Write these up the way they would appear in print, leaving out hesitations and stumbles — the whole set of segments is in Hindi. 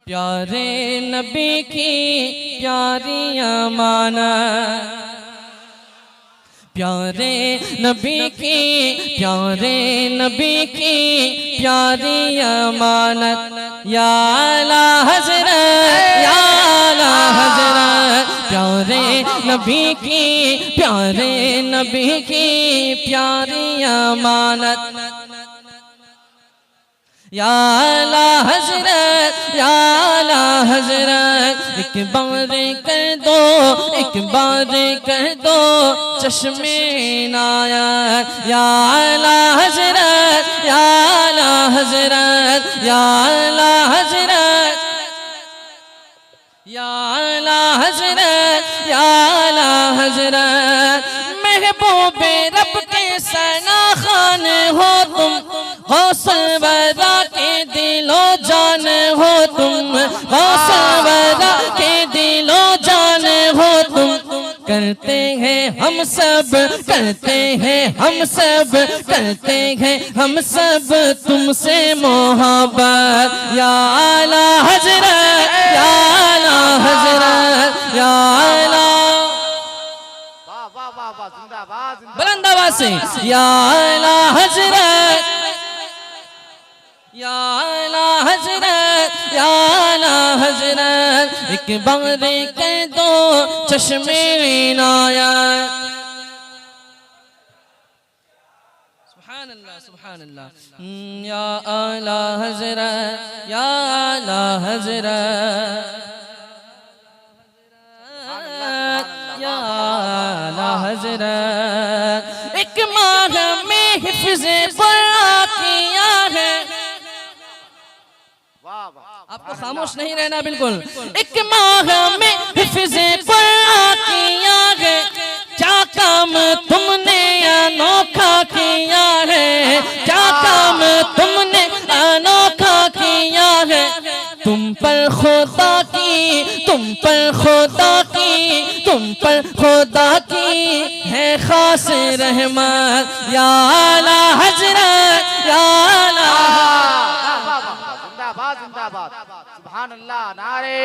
प्यारे नबी की प्यारी अमानत, प्यारे नबी की प्यारे नबी की प्यारी अमानत, या आला हज़रत या आला हज़रत। प्यारे नबी की प्यारे नबी की प्यारी अमानत, या आला हज़रत या आला हज़रत। एक बार कर दो, एक बार कर दो चश्मे इनायत, या आला हज़रत या आला हज़रत, या आला हज़रत या आला हज़रत, या आला हज़रत। महबूबे रब के सना खान हो तुम, गौसल वरा के दिलो जान हो तुम, गौसल वरा के दिलो जान हो तुम। करते हैं हम सब, करते हैं हम सब, करते हैं हम सब तुमसे मोहब्बत, या आला हज़रत या आला हज़रत, या आला बुलंद आवाज़ से, या आला हज़रत या आला हज़रत, या आला हज़रत। एक बार कह दो चश्मे इनायत। सुभान अल्लाह सुभान अल्लाह। या आला हज़रत या आला हज़रत, या आला हज़रत। एक माह में हिफ्ज़े कुरान किया है, आपको खामोश नहीं रहना बिल्कुल। एक माह में हिफ्ज़े कुरान किया है, क्या काम तुमने अनोखा किया है, क्या काम तुमने अनोखा किया है। तुम पर खुदा की, तुम पर खुदा की, तुम पर खुदा की है खास रहमत, या आला हज़रत या आला। जिंदाबाद सुभान अल्लाह। नारे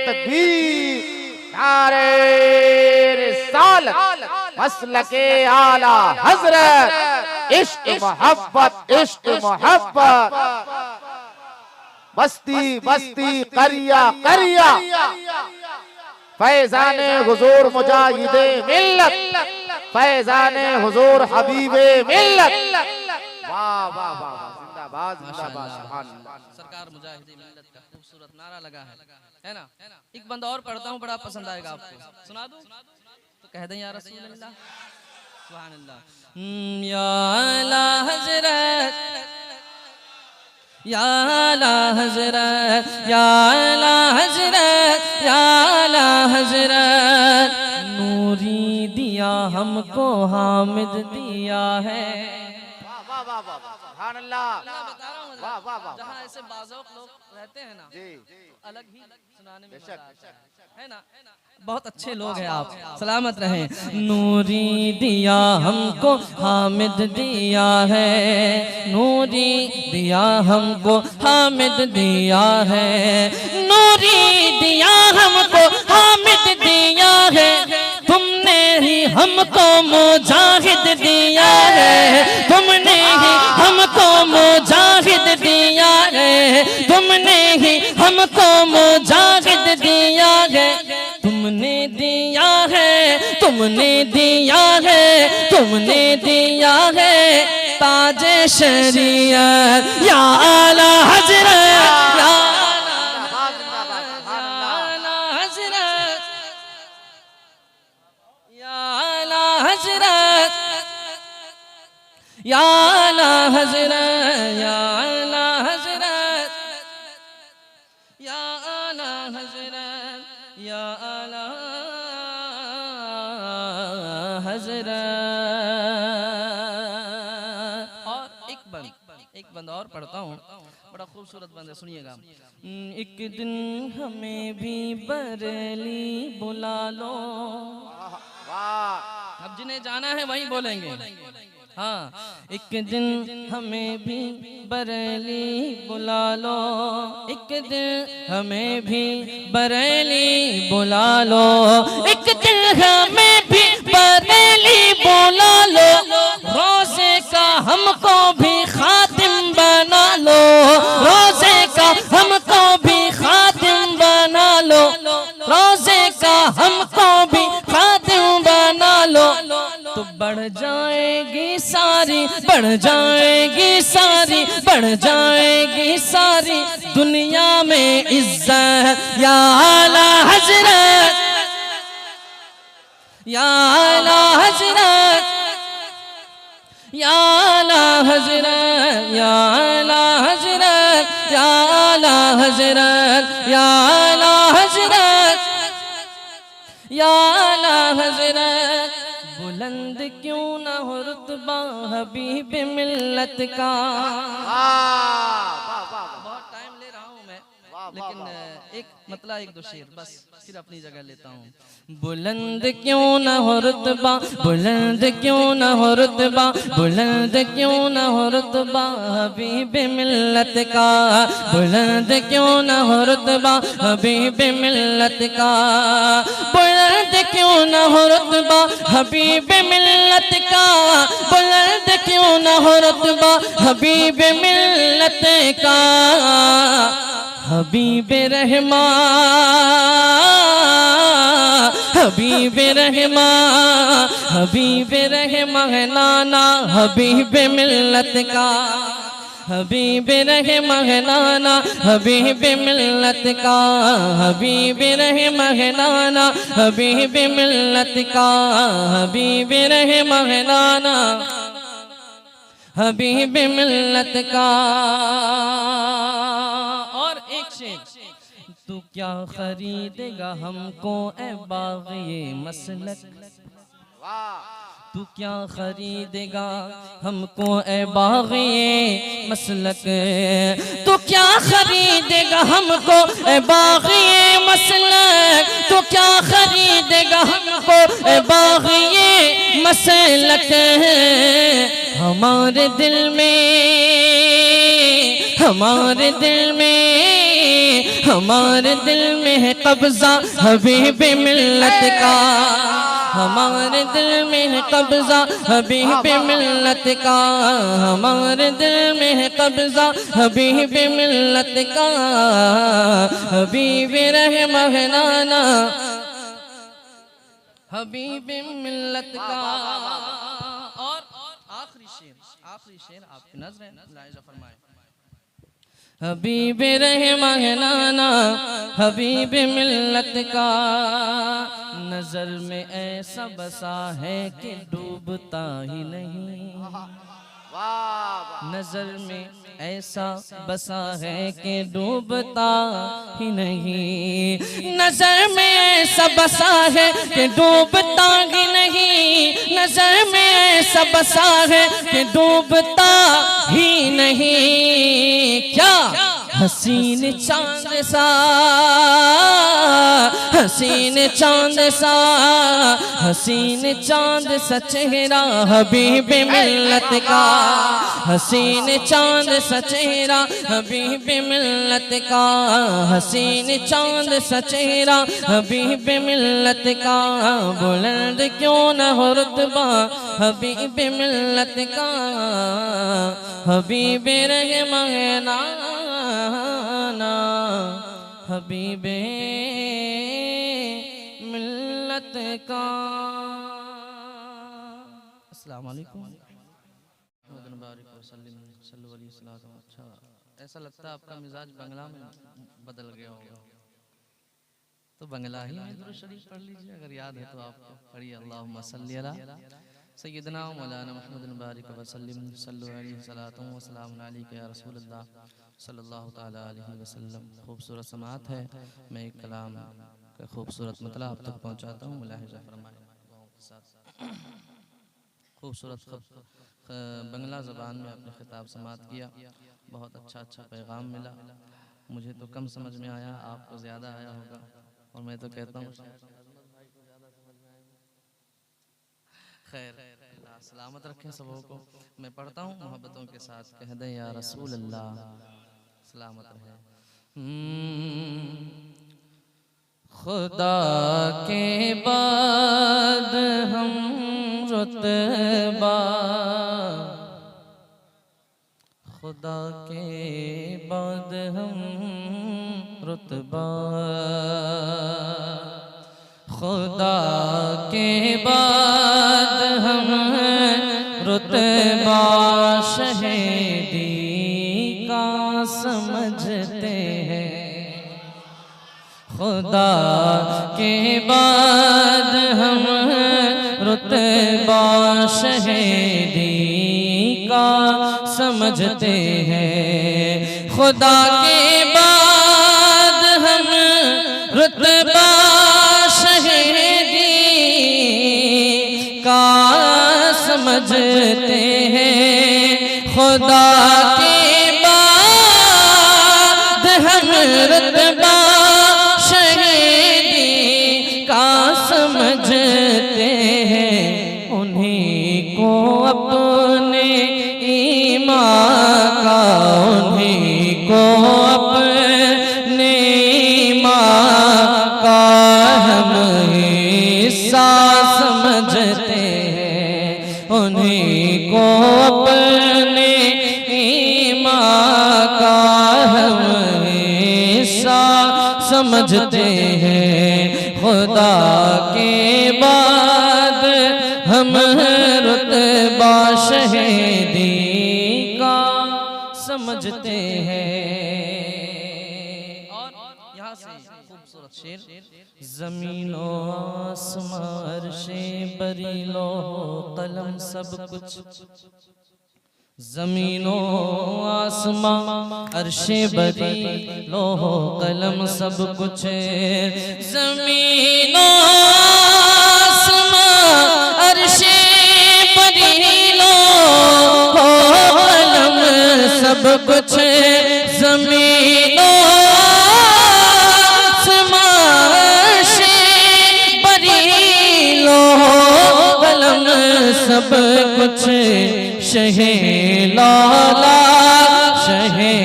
तकबीर, नारे रिसालत, मसलके आला हज़रत। इश्क मोहब्बत, इश्क मोहब्बत, बस्ती बस्ती करिया करिया, फैज़ाने हुजूर मुजाहिदे मिल्लत, फैज़ाने हुजूर हबीबे मिल्लत। वाह वाह वाह, जिंदाबाद जिंदाबाद। सरकार मुजाहिदे मिल्लत का खूबसूरत नारा लगा है ना। एक बंद और पढ़ता हूँ, बड़ा पसंद आएगा आपको, सुना दूं तो कह दें या रसूल अल्लाह। सुभान अल्लाह। या आला हज़रत या आला हज़रत, या आला हज़रत, या आला हज़रत। नूरी दिया हमको हामिद दिया है। सुभान अल्लाह। वाह वाह वाह। जहाँ ऐसे बाज़ौक़ लोग रहते हैं ना, अलग ही सुनाने में है ना। बहुत अच्छे लोग हैं आप, सलामत रहें। नूरी दिया हमको हामिद दिया है, नूरी दिया हमको हामिद दिया है, नूरी दिया हमको हामिद दिया है। तुमने ही हमको मुजाहिद दिया है, तुमने ही हमको मुजाहिद दिया है, तुमने ही हमको मुजाहिद दिया है। तुमने दिया है, तुमने दिया है, तुमने दिया है ताजे शरीयत, या आला हज़रत या आला हज़रत, या आला हज़रत, या आला हज़रत, या आला हज़रत, या आला हज़रत, या आला हज़रत। और एक बंद और पढ़ता हूँ, बड़ा खूबसूरत बंद है, सुनिएगा। एक दिन हमें भी बरेली बुला लो। अब जिन्हें जाना है वही बोलेंगे। हाँ, एक दिन हमें भी बरेली बुला लो, एक दिन हमें भी बरेली बुला लो, एक दिन हमें भी बरेली बुला लो, रोज़े का हमको भी खातिम बना लो, रोज़े का हमको भी खातिम बना लो, रोज़े का हमको भी खातिम बना लो, तो बढ़ जाएगी सारी, बढ़ जाएगी सारी, बढ़ जाएगी सारी दुनिया में इज्जत। या आला हजरत, या आला हजरत, या आला हजरत, या आला हजरत, या आला हजरत, या आला हजरत, या आला हजरत। बुलंद क्यों न हो रुतबा हबीब मिल्लत का। बहुत टाइम ले रहा हूँ मैं, लेकिन एक मतलब एक दो शेर बस, फिर अपनी जगह लेता हूँ। बुलंद क्यों न हो रुतबा, बुलंद क्यों न हो रुतबा, बुलंद क्यों न हो रुतबा हबीब मिल्लत का, बुलंद क्यों न हो रुतबा हबीब मिल्लत का, बुलंद क्यों न हो रुतबा हबीब मिल्लत का, बुलंद क्यों न हो रुतबा हबीब मिल्लत का। हबीब रहमा, हबीब रहमा, हबीब रहमा है नाना हबीब मिल्लत का, हबीब रहमा है नाना हबीब मिल्लत का, हबीब रहमा है नाना हबीब मिल्लत का, हबीब रहमा है नाना हबीब मिल्लत का। और एक शेर, तू क्या खरीदेगा हमको ए बाग़ी मसलक, तू क्या खरीदेगा हमको ए बाग़ी मसलक, तू क्या खरीदेगा हमको ए बाग़ी मसलक, तू क्या खरीदेगा हमको ए बाग़ी मसलक। हमारे दिल में, हमारे दिल में, हमारे दिल में है कब्ज़ा हबीब मिल्लत का, हमारे दिल में है कब्ज़ा हबीब मिल्लत का, हमारे दिल में है कब्ज़ा हबीब मिल्लत का। हबीब रहमा है नाना हबीब मिल्लत का। और आखिरी शेर आपकी नज़र लाइज़ा फरमाए। हबीब रहमा है नाना हबीब मिल्लत का, नजर में ऐसा बसा है कि डूबता ही नहीं, नजर में ऐसा बसा है कि डूबता ही नहीं, नजर में ऐसा बसा है कि डूबता ही नहीं, नजर में ऐसा बसा है कि डूबता ही नहीं। क्या हसीन चांद सा, हसीन चांद सा, हसीन चांद सा चेहरा हबीब मिल्लत का, हसीन चांद सा चेहरा हबीब मिल्लत का, हसीन चांद सा चेहरा हबीब मिल्लत का। बुलंद क्यों न हो रुतबा हबीब मिल्लत का, हबीब रहमा है नाना हबीब मिल्लत का। अस्सलाम वालेकुम। अच्छा, ऐसा लगता है आपका मिजाज बंगला में बदल गया होगा, तो बंगला ही में दुरूद शरीफ पढ़ लीजिए, अगर याद है तो आपको पढ़िए। अल्लाहुम्मा सल्ली अला सय्यदना मौलाना मुहम्मदिन बारिक व सल्लिम सल्लु अलैहि सलातु व सलामुन अलैका या रसूलल्लाह सल्लल्लाहु तआला अलैहि वसल्लम। खूबसूरत समाअत है, मैं एक कलाम का खूबसूरत मतलब आप तक पहुँचाता हूँ। मुलाहिज़ा फरमाएं। खूबसूरत बंगला ज़बान में आपने खिताब समाअत किया, बहुत अच्छा पैगाम मिला। मुझे तो कम समझ में आया, आपको ज़्यादा आया होगा, और मैं तो कहता हूँ खैर। सलामत रखे सबों को। मैं पढ़ता हूँ मोहब्बतों के साथ, कह दे या रसूल अल्लाह सलामत रहे। खुदा के बाद हम रुतबा, खुदा के बाद हम रुतबा, खुदा के बाद हम रुतबा शहीदी का समझते हैं। खुदा के बाद हम रुतबा शहीदी का समझते हैं। खुदा के बाद हम रुतबा शहीदी का समझते हैं। खुदा के बाद हम रुतबा समझते हैं। उन्हीं को अपने ईमान का, उन्हीं को अपने ईमान का हम हिस्सा समझते हैं। उन्हीं को अपने ईमान का हम हिस्सा समझते हैं। खुदा के बाद हम रुतबा शहीदी का समझते हैं। और यहाँ से खूबसूरत शेर, ज़मीनो आसमां अर्शे बरी लोहो कलम सब कुछ, ज़मीनो आसमां अर्शे बरी लोहो कलम सब कुछ, ज़मीनो आसमां अर्शे बरी लोहो कलम सब कुछ, ज़मीनो आसमां अर्शे बरी लोहो कलम सब कुछ, शहे लौला शहे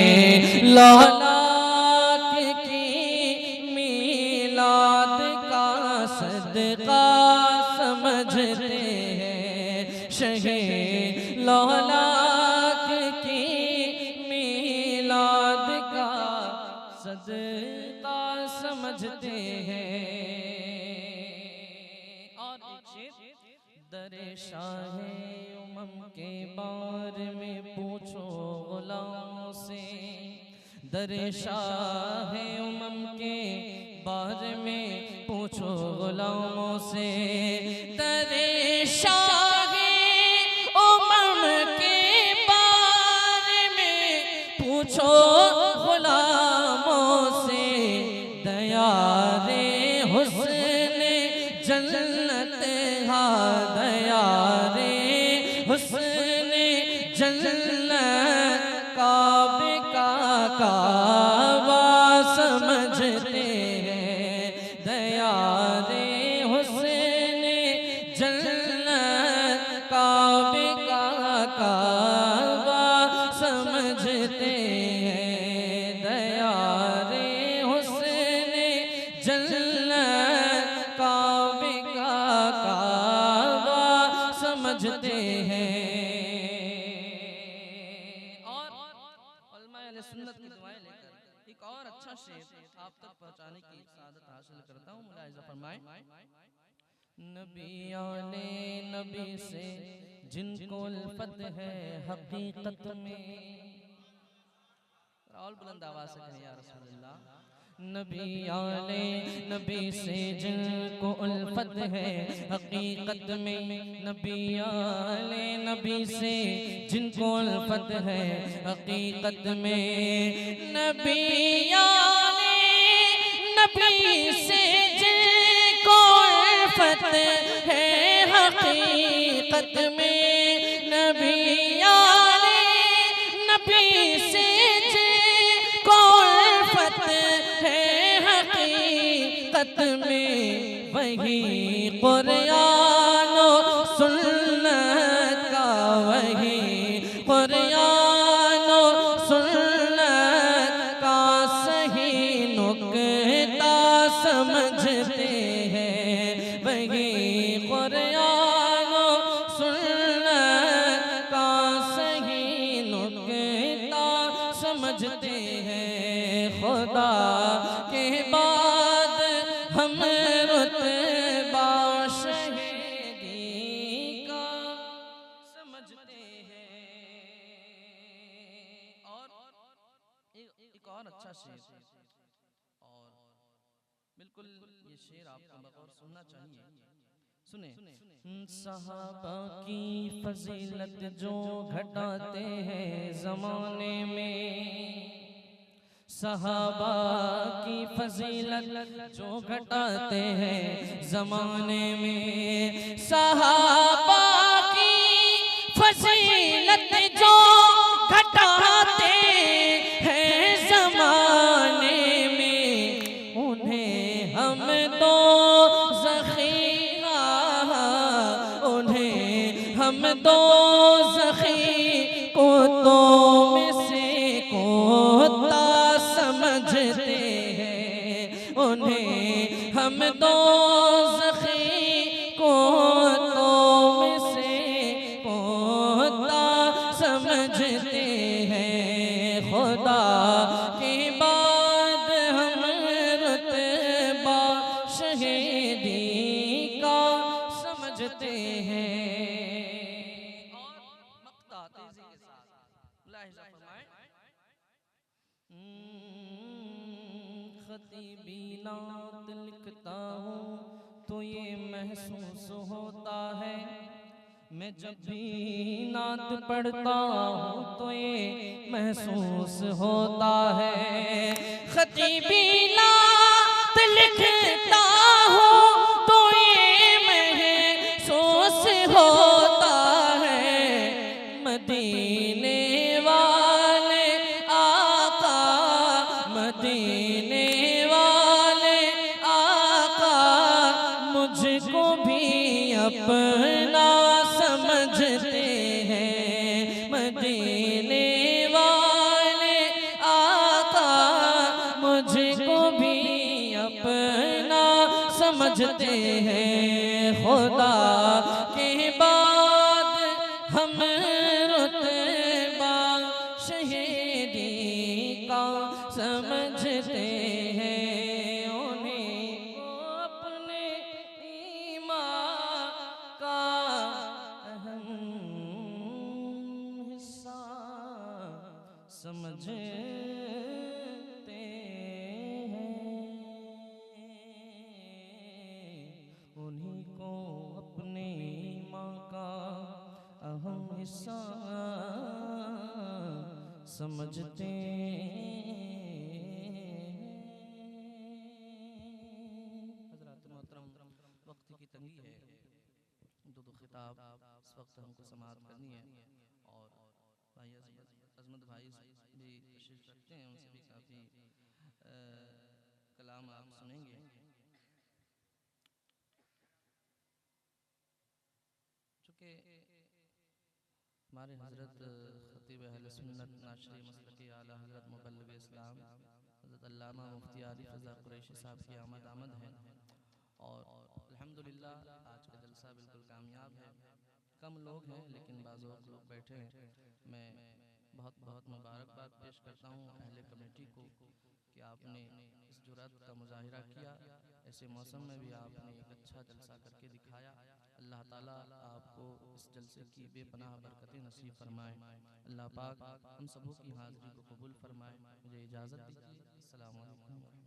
लौलाक की मीलाद का सदका समझते हैं। शहे लौलाक की मीलाद का सदका समझते हैं। और एक शेर, दरे शाहे के बारे में पूछो गुलामों से, दरे शाहे उमम के बारे में पूछो गुलामों से, दरे शाहे उमम के बारे में पूछो गुलामों से, दयारे हुस्न जन्नत हा, दयारे हुस्न जन्नत काबे का काबा समझते हैं। दयारे हुस्न जन्नत काबे का काबा समझते हैं। दयारे हुस्न जन्नत काबे का काबा समझते हैं। सुन्नत की दुआएं लेकर एक और अच्छा शेर आप तक पहुंचाने की सादत हासिल करता हूं। मुलाहिजा फरमाएं, नबी आले नबी से जिनको उल्फत है हकीकत में, और बुलंद आवाज से कहें या रसूल अल्लाह। नबी आले नबी से जिनको उल्फत है हकीकत में, नबी आले नबी से जिनको उल्फत है हकीकत में, नबी आले नबी से जिनको उल्फत है हकीकत में, नबी आले नबी से जिनको उल्फत है हकीकत में, वही कुरान और सुन्नत समझते हैं, वही कुरान और सुन्नत का सही नुक्ता समझते हैं। खुदा के बाद हम रुतबा शहीदी का समझते हैं। और एक और अच्छा शेर, और बिल्कुल ये शेर आपको बगौर सुनना चाहिए। सुने। सहाबा की फजीलत जो घटाते हैं ज़माने में, सहाबा की फजीलत जो घटाते हैं ज़माने में, सहाबा की फजीलत जो घटाते हैं ज़माने में, उन्हें हम तो हम दो ज़ख़ी कुत्तों में से कुत्ता समझते हैं, उन्हें हम दो ज़ख़ी कुत्तों में से कुत्ता समझते हैं। खुदा के बाद हम रुतबा शहीदी का समझते हैं। खतीबी नात लिखता हूँ तो ये महसूस होता है, मैं जब भी नात पढ़ता हूँ तो ये महसूस होता है। खतीबी नात लिखता हूँ तो ये महसूस होता है, मदीने वाले आका, मदीने वाले आका मुझको भी अपना समझते हैं। मदीने वाले आका मुझको भी अपना समझते हैं। खुदा के बाद हम रुतबा शहीदी का समझते हैं, उन्हीं को अपने ईमान का अहम हिस्सा समझते हैं, उन्हीं को अपने ईमान का अहम हिस्सा समझते हज़रात मोहतरम, वक्त की तंगी है, दो खिताब इस वक्त हमको समाअत करनी है, और भाई अज़मत भाई भी तशरीफ़ रखते हैं, उनसे भी काफ़ी कलाम आप सुनेंगे। चूँकि हमारे हज़रत खतीब अहले सुन्नत नाशरी मसलकी आला हज़रत मुबल्लिग़ इस्लाम हज़रत अल्लामा मुफ्ती आरिफ़ रज़ा कुरैशी साहब की आमद है, और अल्हम्दुलिल्लाह आज का जलसा बिल्कुल कामयाब है। कम लोग हैं लेकिन बाज़ों लोग बैठे हैं। मैं बहुत बहुत मुबारकबाद पेश करता हूँ अहले कमेटी को कि आपने इस जुर्रत का मुज़ाहिरा किया, ऐसे मौसम में भी आपने एक अच्छा जलसा करके दिखाया। अल्लाह ताला आपको इस जलसे की बेपनाह बरकतें नसीब फरमाए। अल्लाह पाक हम सबों की हाज़िरी को कबूल फरमाए। मुझे इजाज़त दीजिए। अस्सलामु अलैकुम।